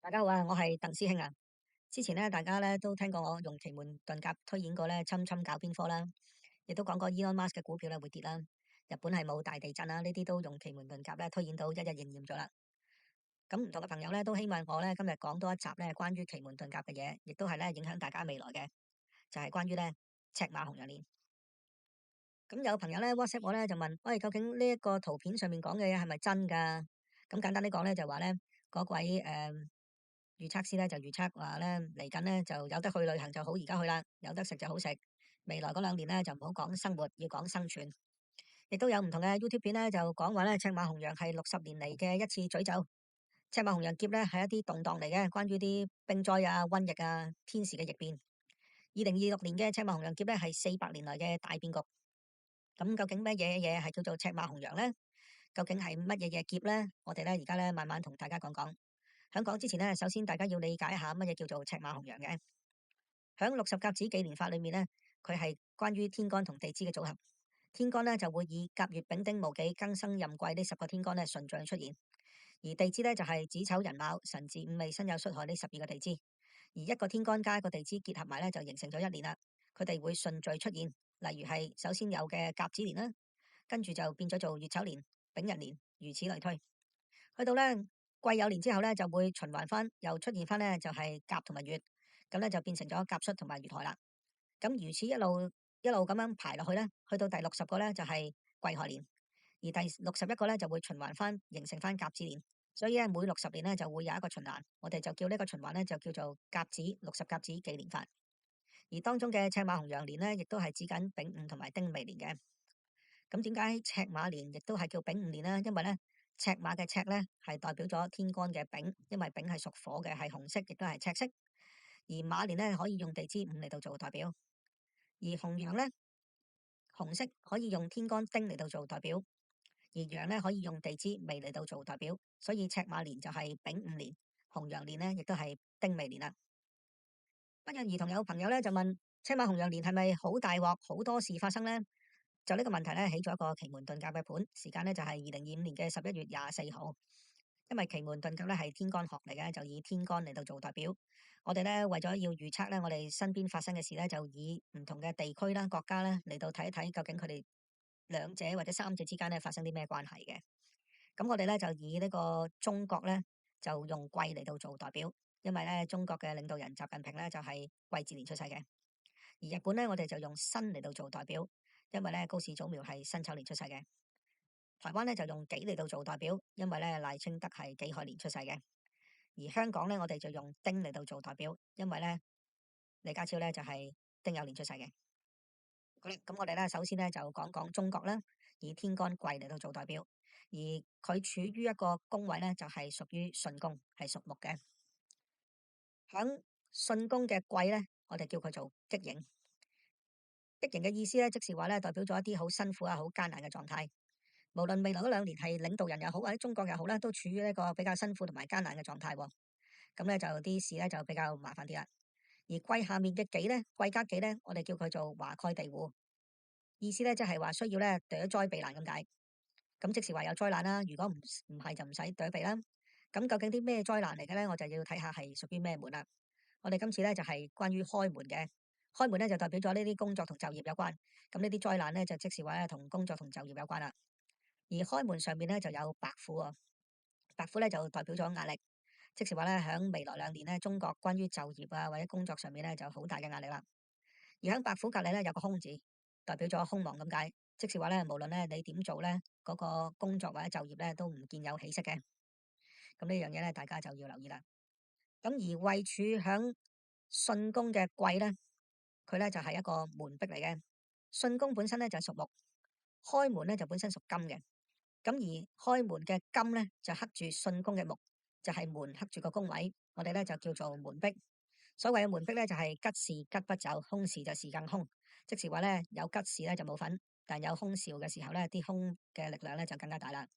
大家好啊，我係鄧師兄啊。之前咧，大家咧都聽過我用奇門遁甲推演過咧，侵搞邊科啦，亦都講過 Elon Musk 嘅股票咧會跌啦，日本係冇大地震啦，呢啲都用奇門遁甲咧推演到一一應驗咗啦。咁唔同嘅朋友咧都希望我咧今日講多一集咧關於奇門遁甲嘅嘢，亦都係咧影響大家未來嘅，就係關於咧赤馬紅陽年。咁有朋友咧 WhatsApp 我咧就問，喂，究竟呢一個圖片上面講嘅嘢係咪真噶？咁簡單啲講咧就話咧嗰位預測師咧就預測話咧嚟緊咧就有得去旅行就好，而家去啦，有得食就好食。未來嗰2年咧就唔好講生活，要講生存。亦都有唔同嘅 YouTube 片咧就講話咧赤馬紅陽係60年嚟嘅一次詛咒。赤馬紅陽劫咧係一啲動盪嚟嘅，關於啲冰災啊、瘟疫啊、天時嘅逆變。2026年嘅赤馬紅陽劫咧係400年來嘅大變局。咁究竟乜嘢係叫做赤馬紅陽咧？究竟係乜嘢劫咧？我哋咧而家咧慢慢同大家講講。喺講之前咧，首先大家要理解一下乜嘢叫做赤馬紅陽嘅。喺60甲子紀年法裏面咧，佢係關於天干同地支嘅組合。天干咧就會以甲乙丙丁戊己庚辛壬癸呢10個天干咧順序出現，而地支咧就係子丑寅卯辰巳午未申酉戌亥呢12個地支，而一個天干加一個地支結合埋咧就形成咗一年啦。佢哋會順序出現，例如係首先有嘅甲子年啦，跟住就變咗做乙丑年、丙寅年，如此類推。去到咧癸酉年之後咧，就會循環翻，又出現翻咧就係甲同埋乙，咁咧就變成咗甲戌同埋乙亥啦。咁如此一路一路咁樣排落去咧，去到第60個咧就係癸亥年，而第61個咧就會循環翻，形成翻甲子年。所以咧每60年咧就會有一個循環，我哋就叫呢個循環咧就叫做甲子60甲子紀年法。而當中嘅赤馬紅陽年咧，亦都係指緊丙午同埋丁未年嘅。咁點解赤馬年亦都係叫丙午年呢？因為咧赤馬嘅赤咧係代表咗天干嘅丙，因為丙係屬火嘅，係紅色，亦都係赤色。而馬年咧可以用地支午嚟到做代表，而紅陽咧紅色可以用天干丁嚟到做代表，而陽咧可以用地支未嚟到做代表。所以赤馬年就係丙午年，紅陽年咧亦都係丁未年啦。不約而同有朋友咧就問，赤馬紅陽年係咪好大鑊，好多事發生呢？就呢個問題咧，起咗一個奇門遁甲嘅盤，時間咧就係2025年嘅11月24號。因為奇門遁甲咧係天干學嚟嘅，就以天干嚟到做代表。我哋咧為咗要預測咧，我哋身邊發生嘅事咧，就以唔同嘅地區啦、國家咧嚟到睇一睇，究竟佢哋兩者或者三者之間咧發生啲咩關係嘅。咁我哋咧就以呢個中國咧就用癸嚟到做代表，因為咧中國嘅領導人習近平咧就係癸巳年出世嘅。而日本咧我哋就用申嚟到做代表，因為咧高市早苗係辛丑年出世嘅。台灣咧就用己嚟到做代表，因為咧賴清德係己亥年出世嘅。而香港咧我哋就用丁嚟到做代表，因為咧李家超咧就係丁酉年出世嘅。好啦，咁我哋咧首先咧就講講中國啦，以天干癸嚟到做代表，而佢處於一個宮位咧就係屬於巽宮，係屬木嘅。響巽宮嘅癸咧，我哋叫佢做棘刑。棘刑嘅意思咧，即是話咧代表咗一啲好辛苦啊、好艱難嘅狀態。無論未來嗰2年係領導人又好，或者中國又好咧，都處於一個比較辛苦同埋艱難嘅狀態。咁咧就啲事咧就比較麻煩啲啦。而癸下面嘅己咧，癸加己咧，我哋叫佢做華蓋地戶，意思咧即係話需要咧躲災避難咁解。咁即是話有災難啦，如果唔係就唔使躲避啦。咁究竟啲咩災難嚟嘅咧？我就要睇下係屬於咩門啦。我哋今次咧就係關於開門嘅，開門咧就代表咗呢啲工作同就業有關。咁呢啲災難咧就即是話咧同工作同就業有關啦。而開門上面咧就有白虎啊，白虎咧就代表咗壓力，即是話咧響未來2年咧，中國關於就業啊或者工作上面咧就好大嘅壓力啦。而響白虎隔籬咧有個空字，代表咗空亡咁解，即是話咧無論咧你點做咧，嗰個工作或者就業咧都唔見有起色嘅。咁呢樣嘢咧大家就要留意啦。咁而位處響巽宮嘅癸咧，佢咧就係一個門壁嚟嘅。巽宮本身咧就係屬木，開門咧就本身屬金嘅。咁而開門嘅金咧就克住巽宮嘅木，就係門克住個宮位，我哋咧就叫做門壁。所謂嘅門壁咧就係吉事吉不走，凶事就事更凶，即是話咧有吉事咧就冇份，但有凶兆嘅時候咧，啲凶嘅力量咧就更加大啦。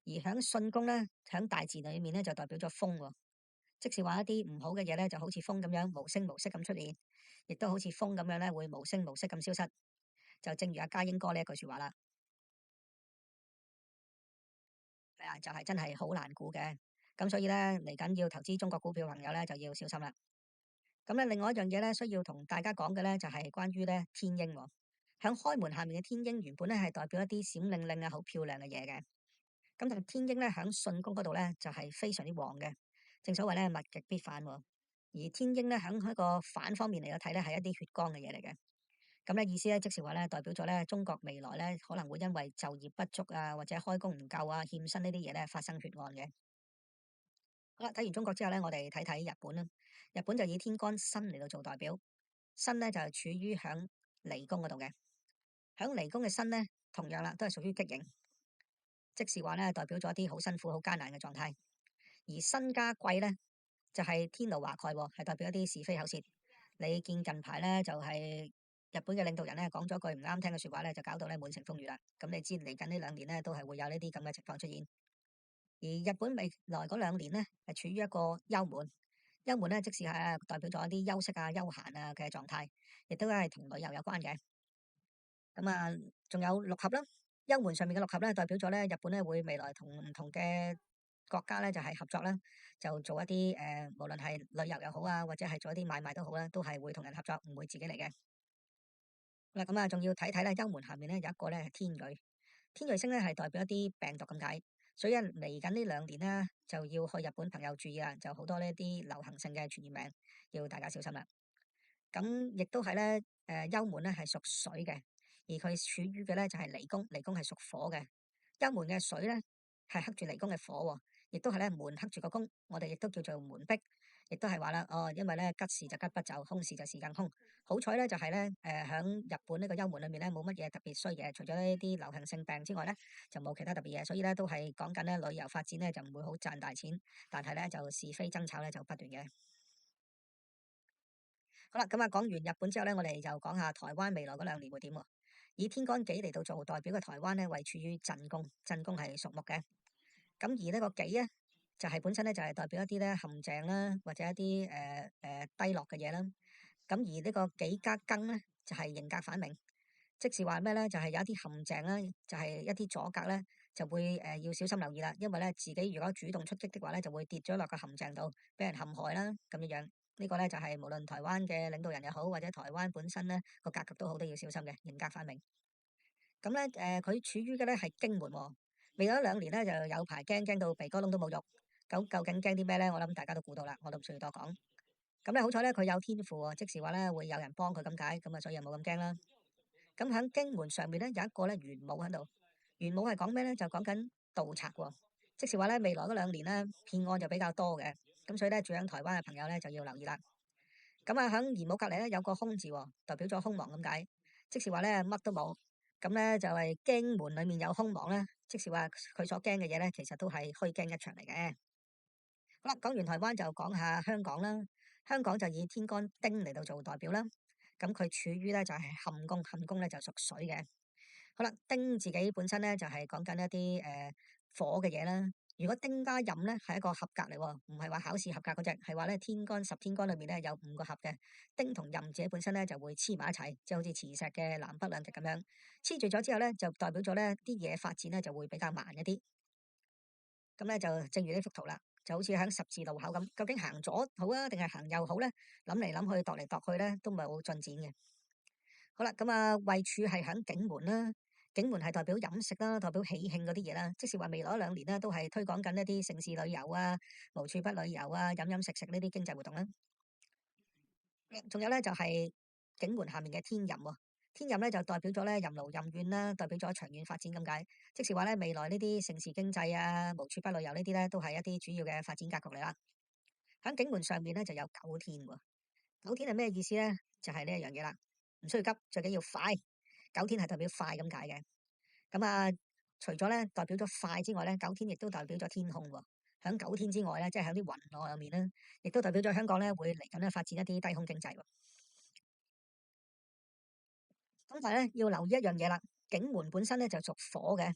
而響巽宮咧，響大字裏面咧就代表咗風，即是話一啲唔好嘅嘢咧就好似風咁樣無聲無息咁出現，亦都好似風咁樣咧會無聲無息咁消失。就正如阿家英哥呢一句說話啦。係啊，就係真係好難估嘅。咁所以咧嚟緊要投資中國股票嘅朋友咧就要小心啦。咁咧另外一樣嘢咧需要同大家講嘅咧就係關於咧天鷹喎。響開門下面嘅天鷹原本咧係代表一啲閃靈靈啊好漂亮嘅嘢嘅。咁但係天鷹咧響巽宮嗰度咧就係非常之旺嘅，正所謂咧物極必反喎。而天鷹咧響一個反方面嚟睇咧係一啲血光嘅嘢嚟嘅。咁咧意思咧即是話咧代表咗咧中國未來咧可能會因為就業不足啊或者開工唔夠啊欠薪呢啲嘢咧發生血案嘅。好啦，睇完中國之後咧，我哋睇睇日本啦。日本就以天干申嚟到做代表，申咧就係處於響離宮嗰度嘅，響離宮嘅申咧同樣啦都係屬於極刑，即是話咧代表咗一啲好辛苦、好艱難嘅狀態。而申加貴咧就係天怒華蓋喎，係代表一啲是非口舌。你見近排咧就係日本嘅領導人咧講咗句唔啱聽嘅説話咧，就搞到咧滿城風雨啦。咁你知嚟緊呢2年咧都係會有呢啲咁嘅情況出現。而日本未來嗰2年咧係處於一個休門，休門咧即是係代表咗一啲休息啊、休閒啊嘅狀態，亦都係同旅遊有關嘅。咁啊，仲有六合啦，休門上面嘅六合咧，代表咗咧日本咧會未來同唔同嘅國家咧就係合作啦，就做一啲無論係旅遊又好啊，或者係做一啲買賣都好啦，都係會同人合作，唔會自己嚟嘅。嗱，咁啊，仲要睇睇咧，休門下面咧有一個咧係天瑞，天瑞星咧係代表一啲病毒咁解，所以嚟緊呢2年咧就要去日本朋友注意啦，就好多呢啲流行性嘅傳染病，要大家小心啦。咁亦都係咧，幽門咧係屬水嘅，而佢處於嘅咧就係離宮，離宮係屬火嘅。幽門嘅水咧係克住離宮嘅火喎，亦都係咧門克住個宮，我哋亦都叫做門壁，亦都係話啦，哦，因為咧吉時就吉不就，凶時就時更凶。好彩咧就係咧，響日本呢個幽門裏面咧冇乜嘢特別衰嘅，除咗呢啲流行性病之外咧，就冇其他特別嘢，所以咧都係講緊咧旅遊發展咧就唔會好賺大錢，但係咧就是非爭吵咧就不斷嘅。好啦，咁講完日本之後咧，我哋就講下台灣未來嗰2年會點喎？以天干紀嚟到做代表嘅台灣咧，位處於震宮，震宮係屬木嘅。咁而呢個紀咧，就係本身咧就係代表一啲咧陷阱啦，或者一啲低落嘅嘢啦。咁而呢個紀加庚咧，就係刑格反明，即是話咩咧？就係有一啲陷阱啦，就係一啲阻隔咧，就會要小心留意啦。因為咧自己如果主動出擊的話咧，就會跌咗落個陷阱度，俾人陷害啦咁樣樣。呢個咧就係無論台灣嘅領導人又好，或者台灣本身咧個格局都好，都要小心嘅刑格反明。咁咧佢處於嘅咧係經門喎，未來2年咧就有排驚到鼻哥窿都冇肉。究竟驚啲咩咧？我諗大家都估到啦，我都唔需要多講。咁咧好彩咧佢有天賦喎，即時話咧會有人幫佢咁解，咁啊所以又冇咁驚啦。咁喺經門上面咧有一個咧玄武喺度，玄武係講咩咧？就講緊盜賊喎，即是話咧未來嗰2年咧騙案就比較多嘅，咁所以咧住喺台灣嘅朋友咧就要留意啦。咁啊喺玄武隔離咧有個空字喎，代表咗空亡咁解，即是話咧乜都冇。咁咧就係經門裡面有空亡啦，即是話佢所驚嘅嘢咧其實都係虛驚一場嚟嘅。好啦，講完台灣就講下香港啦。香港就以天干丁嚟到做代表啦。咁佢處於咧就係坎宮，坎宮咧就屬水嘅。好啦，丁自己本身咧就係講緊一啲火嘅嘢啦。如果丁加壬咧係一個合格嚟喎，唔係話考試合格嗰隻，係話咧天干10天干裏面咧有5個合嘅。丁同壬自己本身咧就會黐埋一齊，即係好似磁石嘅南北兩極咁樣黐住咗之後咧，就代表咗咧啲嘢發展咧就會比較慢一啲。咁咧就正如呢幅圖啦，就好似喺十字路口咁，究竟行左好啊，定係行右好咧？諗嚟諗去，度嚟度去咧，都唔係好進展嘅。好啦，咁位處係喺景門啦，景門係代表飲食啦，代表喜慶嗰啲嘢啦，即是話未來2年咧都係推廣緊一啲城市旅遊啊、無處不旅遊啊、飲飲食食呢啲經濟活動啦。仲有咧就係景門下面嘅天任喎，天任咧就代表咗咧任勞任怨啦，代表咗長遠發展咁解，即是話咧未來呢啲城市經濟啊、無處不旅遊呢啲咧都係一啲主要嘅發展格局嚟啦。喺景門上面咧就有九天喎，九天係咩意思咧？就係呢一樣嘢啦，唔需要急，最緊要快。九天係代表快咁解嘅。咁除咗咧代表咗快之外咧，九天亦都代表咗天空喎。喺九天之外咧，即係喺啲雲外面咧，亦都代表咗香港咧會嚟緊咧發展一啲低空經濟喎。咁但係咧要留意一樣嘢啦，景門本身咧就屬火嘅，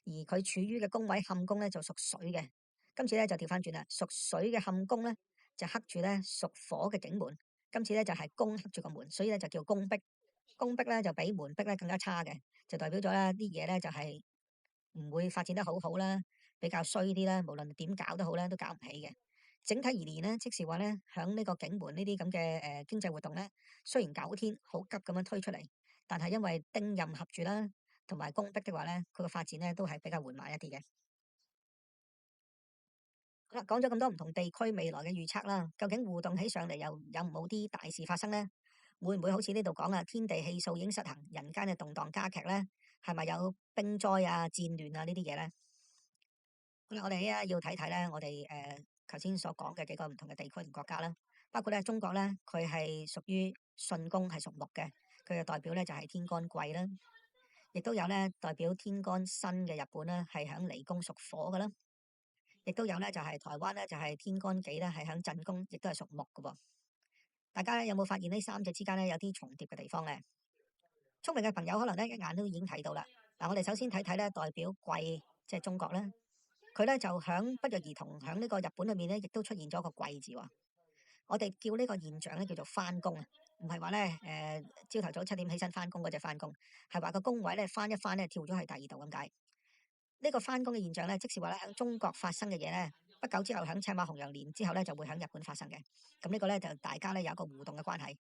而佢處於嘅宮位坎宮咧就屬水嘅。今次咧就調翻轉啦，屬水嘅坎宮咧就克住咧屬火嘅景門。今次咧就係宮克住個門，所以咧就叫宮壁。宮壁咧就比門壁咧更加差嘅，就代表咗咧啲嘢咧就係唔會發展得好好啦。比較衰啲啦，無論點搞都好咧，都搞唔起嘅。整體而言咧，即是話咧，響呢個警門呢啲咁嘅經濟活動咧，雖然九天好急咁樣推出嚟，但係因為丁任合住啦，同埋公逼的話咧，佢個發展咧都係比較緩慢一啲嘅。好啦，講咗咁多唔同地區未來嘅預測啦，究竟互動起上嚟又有冇啲大事發生呢？會唔會好似呢度講啊，天地氣數已經失衡，人間嘅動盪加劇呢？係咪有兵災啊、戰亂啊呢啲嘢呢？好啦，我哋依家要睇睇咧，我哋頭先所講嘅幾個唔同嘅地區同國家啦，包括咧中國咧，佢係屬於巽宮係屬木嘅，佢嘅代表咧就係天干癸啦，亦都有咧代表天干辛嘅日本咧係響離宮屬火嘅啦。亦都有咧，就係台灣咧，就係天干己咧，係響震宮，亦都係屬木嘅喎。大家咧有冇發現呢三隻之間咧有啲重疊嘅地方咧？聰明嘅朋友可能咧一眼都已經睇到啦。嗱，我哋首先睇睇咧代表癸，即係中國咧，佢咧就響不約而同響呢個日本裏面咧，亦都出現咗個癸字喎。我哋叫呢個現象咧叫做翻工啊，唔係話咧朝頭早7點起身翻工嗰隻翻工，係話個工位咧翻一翻咧跳咗去第二度咁解。呢個翻工嘅現象咧，即是話咧喺中國發生嘅嘢咧，不久之後喺赤馬紅羊年之後咧就會喺日本發生嘅。咁呢個咧就大家咧有一個互動嘅關係。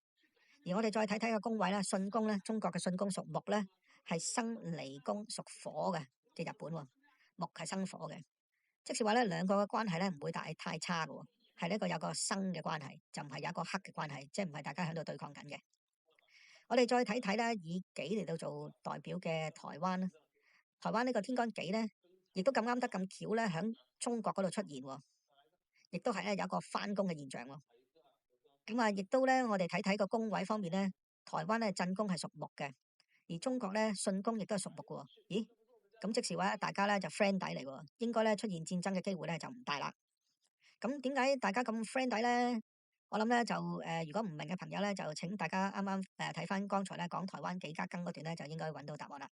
而我哋再睇睇個宮位啦，巽宮咧，中國嘅巽宮屬木咧，係生離宮屬火嘅，即係日本喎，木係生火嘅，即是話咧兩個嘅關係咧唔會太差嘅喎，係呢個有個生嘅關係，就唔係有一個克嘅關係，即係唔係大家喺度對抗緊嘅。我哋再睇睇咧，以己嚟到做代表嘅台灣啦。台灣呢個天干己咧，亦都咁啱得咁巧咧，喺中國嗰度出現喎，亦都係咧有一個翻工嘅現象喎。咁啊，亦都咧，我哋睇睇個宮位方面咧，台灣咧震宮係屬木嘅，而中國咧巽宮亦都係屬木嘅喎。咦？咁即時話大家咧就 friend 底嚟喎，應該咧出現戰爭嘅機會咧就唔大啦。咁點解大家咁 friend 底咧？我諗咧就如果唔明嘅朋友咧，就請大家啱啱睇翻剛才咧講台灣幾家庚嗰段咧，就應該揾到答案啦。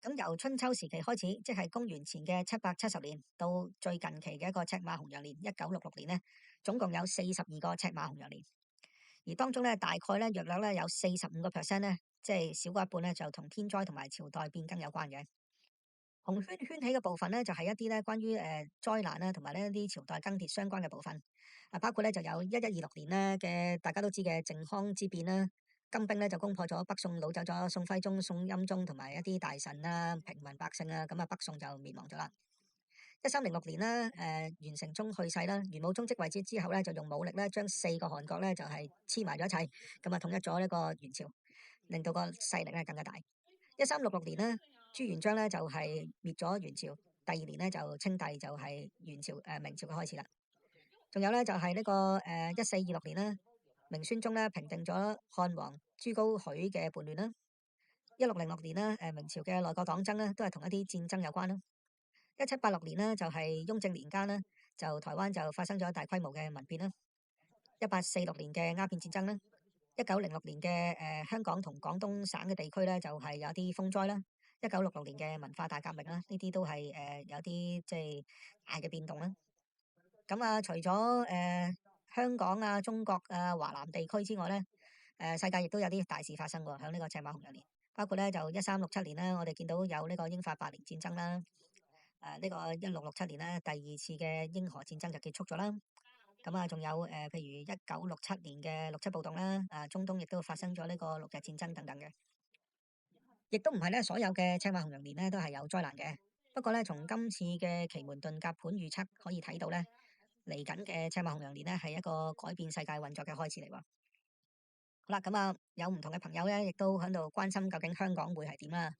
咁由春秋時期開始，即係公元前嘅770年，到最近期嘅一個赤馬紅羊年1966年呢，總共有42個赤馬紅羊年，而當中咧大概咧約略咧有45%咧，即係少過一半咧，就同天災同埋朝代變更有關嘅。紅圈圈起嘅部分咧，就係一啲咧關於災難啦，同埋呢一啲朝代更迭相關嘅部分，包括咧就有1126年咧嘅大家都知嘅靖康之變啦。金兵咧就攻破咗北宋，擄走咗宋徽宗、宋欽宗同埋一啲大臣啊、平民百姓啊，咁啊北宋就滅亡咗啦。1306年啦，袁成宗去世啦，元武宗即位之後咧，就用武力咧將4個韓國咧就係黐埋咗一齊，咁啊統一咗呢個元朝，令到個勢力咧更加大。1366年呢，朱元璋咧就係滅咗元朝，第2年咧就稱帝，就係元朝明朝嘅開始啦。仲有咧就係呢個1426年啦。明宣宗咧平定咗漢王朱高煦嘅叛亂啦。1606年啦，明朝嘅內閣黨爭咧都係同一啲戰爭有關啦。1786年呢，就係雍正年間啦，就台灣就發生咗大規模嘅民變啦。1846年嘅鴉片戰爭啦。1906年嘅香港同廣東省嘅地區咧就係有啲風災啦。1966年嘅文化大革命啦，呢啲都係有啲即係大嘅變動啦。咁啊，除咗香港啊、中國啊、華南地區之外咧，世界亦都有啲大事發生喎，喺呢個赤馬紅羊年，包括咧就1367年啦，我哋見到有呢個英法百年戰爭啦，呢個1667年咧第2次嘅英荷戰爭就結束咗啦。咁啊，仲有譬如1967年嘅六七暴動啦，中東亦都發生咗呢個6日戰爭等等嘅，亦都唔係咧所有嘅赤馬紅羊年咧都係有災難嘅。不過咧，從今次嘅奇門遁甲盤預測可以睇到咧，嚟緊嘅赤馬紅羊年咧係一個改變世界運作嘅開始嚟喎。好啦，咁啊有唔同嘅朋友咧，亦都喺度關心究竟香港會係點啦。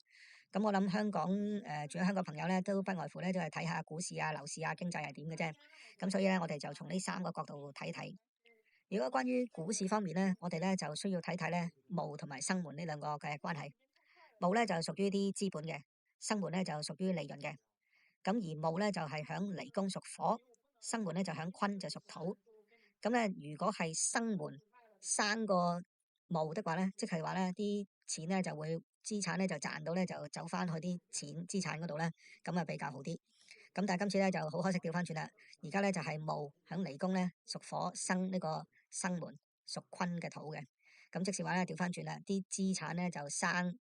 咁我諗香港住喺香港朋友咧，都不外乎咧都係睇下股市啊、樓市啊、經濟係點嘅啫。咁所以咧，我哋就從呢3個角度睇睇。如果關於股市方面咧，我哋咧就需要睇睇咧戊同埋生門呢兩個嘅關係。戊咧就屬於啲資本嘅，生門咧就屬於利潤嘅。咁而戊咧就係響離宮屬火，生門咧就響坤就屬土。咁咧如果係生門生個戊的話咧，即係話咧啲錢咧就會資產咧就賺到咧就走翻去啲錢資產嗰度咧，咁啊比較好啲。咁但係今次咧就好可惜調翻轉啦，而家咧就係戊響離宮咧屬火生呢個生門屬坤嘅土嘅，咁即是話咧調翻轉啦，啲資產咧就生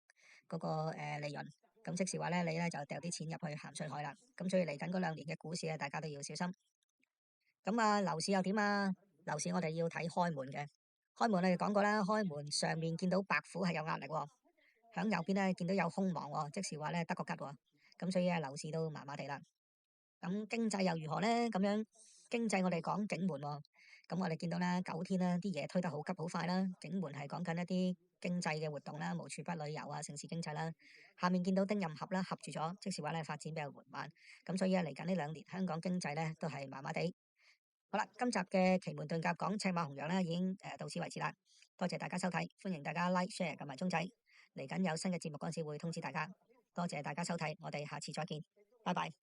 嗰個利潤。咁即是話咧，你咧就掉啲錢入去鹹水海啦。咁所以嚟緊嗰2年嘅股市咧，大家都要小心。咁啊，樓市又點啊？樓市我哋要睇開門嘅。開門我哋講過啦，開門上面見到白虎係有壓力喎，響右邊咧見到有空亡喎，即是話咧得個吉喎。咁所以咧樓市都麻麻地啦。咁經濟又如何呢？咁樣經濟我哋講景門喎，咁我哋見到啦9天啦，啲嘢推得好急好快啦。景門係講緊一啲經濟嘅活動啦，無處不旅遊啊，城市經濟啦。下面見到丁壬合啦，合住咗，即是話咧發展比較緩慢。咁所以嚟緊呢2年香港經濟咧都係麻麻地。好啦，今集嘅奇門遁甲講赤馬紅羊咧已經到此為止啦。多謝大家收睇，歡迎大家 like share 同埋鐘仔。嚟緊有新嘅節目嗰陣時會通知大家。多謝大家收睇，我哋下次再見，拜拜。